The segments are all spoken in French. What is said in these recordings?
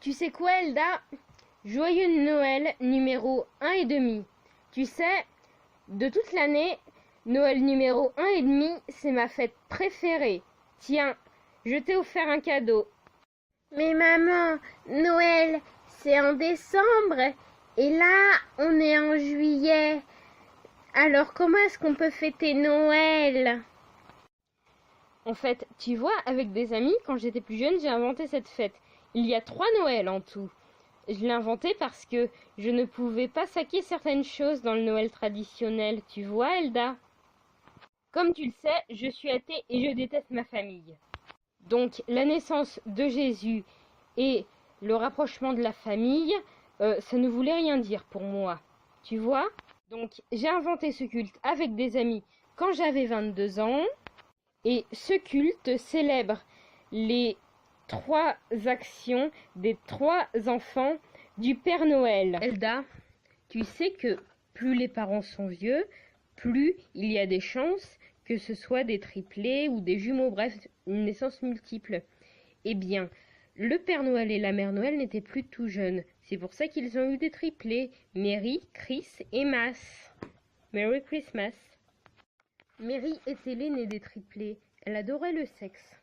Tu sais quoi, Elda? Joyeux Noël numéro 1,5. Tu sais, de toute l'année, Noël numéro 1,5, c'est ma fête préférée. Tiens, je t'ai offert un cadeau. Mais maman, Noël, c'est en décembre. Et là, on est en juillet. Alors comment est-ce qu'on peut fêter Noël? En fait, tu vois, avec des amis, quand j'étais plus jeune, j'ai inventé cette fête. Il y a 3 Noëls en tout. Je l'ai inventé parce que je ne pouvais pas saquer certaines choses dans le Noël traditionnel. Tu vois, Elda? Comme tu le sais, je suis athée et je déteste ma famille. Donc, la naissance de Jésus et le rapprochement de la famille, ça ne voulait rien dire pour moi. Tu vois? Donc, j'ai inventé ce culte avec des amis quand j'avais 22 ans. Et ce culte célèbre les 3 actions des 3 enfants du Père Noël. Elda, tu sais que plus les parents sont vieux, plus il y a des chances que ce soit des triplés ou des jumeaux, bref, une naissance multiple. Eh bien, le Père Noël et la Mère Noël n'étaient plus tout jeunes. C'est pour ça qu'ils ont eu des triplés, Mary, Chris et Mas. Merry Christmas. Mary était l'aînée des triplés. Elle adorait le sexe.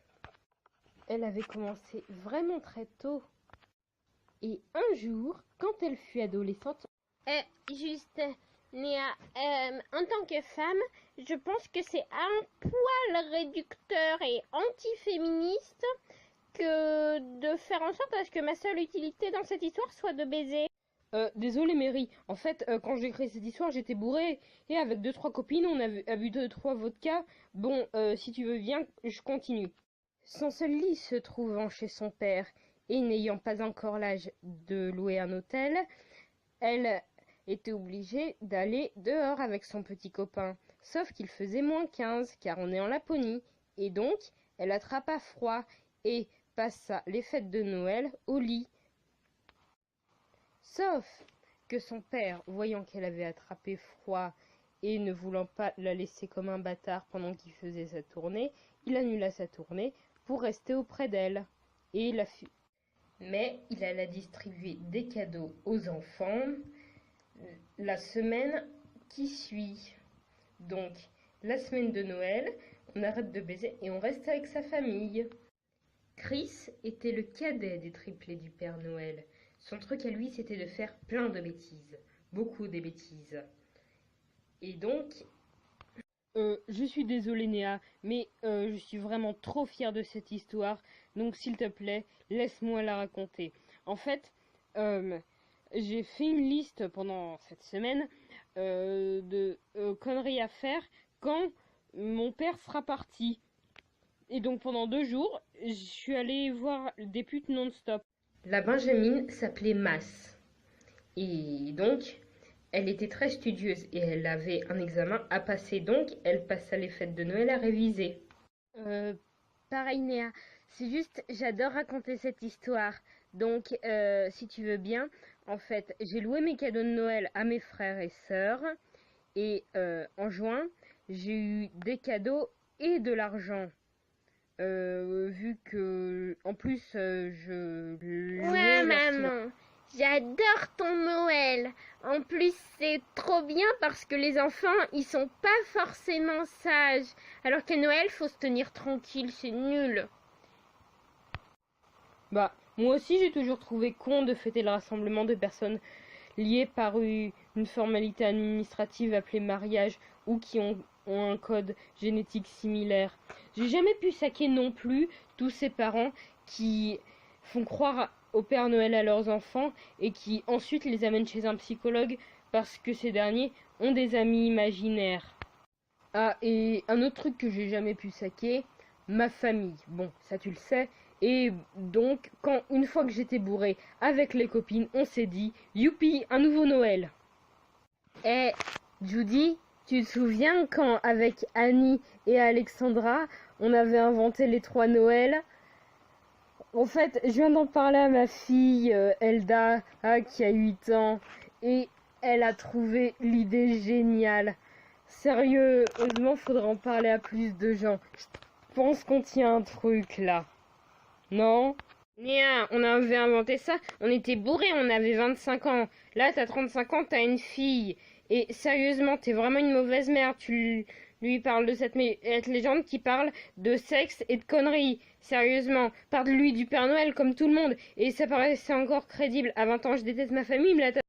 Elle avait commencé vraiment très tôt. Et un jour, quand elle fut adolescente... Juste, Néa, en tant que femme, je pense que c'est un poil réducteur et anti-féministe que de faire en sorte à ce que ma seule utilité dans cette histoire soit de baiser. Désolée Mary, en fait, quand j'ai créé cette histoire, j'étais bourrée. Et avec 2-3 copines, on a bu 2-3 vodka. Bon, si tu veux bien, je continue. Son seul lit se trouvant chez son père, et n'ayant pas encore l'âge de louer un hôtel, elle était obligée d'aller dehors avec son petit copain. Sauf qu'il faisait -15, car on est en Laponie. Et donc, elle attrapa froid, et passa les fêtes de Noël au lit. Sauf que son père, voyant qu'elle avait attrapé froid et ne voulant pas la laisser comme un bâtard pendant qu'il faisait sa tournée, il annula sa tournée pour rester auprès d'elle. Et il a Mais il alla distribuer des cadeaux aux enfants la semaine qui suit. Donc, la semaine de Noël, on arrête de baiser et on reste avec sa famille. Chris était le cadet des triplés du Père Noël. Son truc à lui, c'était de faire plein de bêtises. Beaucoup de bêtises. Et donc... je suis désolée Néa, mais je suis vraiment trop fière de cette histoire. Donc s'il te plaît, laisse-moi la raconter. En fait, j'ai fait une liste pendant cette semaine de conneries à faire quand mon père sera parti. Et donc pendant 2 jours, je suis allée voir des putes non-stop. La Benjamine s'appelait Mas. Et donc, elle était très studieuse et elle avait un examen à passer. Donc, elle passa les fêtes de Noël à réviser. Pareil Néa, c'est juste, j'adore raconter cette histoire. Donc, si tu veux bien, en fait, j'ai loué mes cadeaux de Noël à mes frères et sœurs. Et en juin, j'ai eu des cadeaux et de l'argent. Vu que, en plus, je louais Ouais, leur maman, j'adore ton Noël. En plus, c'est trop bien parce que les enfants, ils sont pas forcément sages. Alors qu'à Noël, faut se tenir tranquille, c'est nul. Bah, moi aussi j'ai toujours trouvé con de fêter le rassemblement de personnes liées par une formalité administrative appelée mariage ou qui ont un code génétique similaire. J'ai jamais pu saquer non plus tous ces parents qui font croire au Père Noël à leurs enfants et qui ensuite les amènent chez un psychologue parce que ces derniers ont des amis imaginaires. Ah, et un autre truc que j'ai jamais pu saquer, ma famille. Bon, ça tu le sais. Et donc, une fois que j'étais bourré avec les copines, on s'est dit, youpi, un nouveau Noël. Eh, Judy, tu te souviens quand, avec Annie et Alexandra, on avait inventé les 3 Noëls? En fait, je viens d'en parler à ma fille, Elda, qui a 8 ans, et elle a trouvé l'idée géniale. Sérieusement, faudra en parler à plus de gens. Je pense qu'on tient un truc là. Non? Néa, on avait inventé ça, on était bourrés, on avait 25 ans. Là, t'as 35 ans, t'as une fille. Et sérieusement, t'es vraiment une mauvaise mère. Tu lui parles de cette légende qui parle de sexe et de conneries. Sérieusement, parle-lui du Père Noël comme tout le monde. Et ça paraissait encore crédible. À 20 ans, je déteste ma famille, mais là,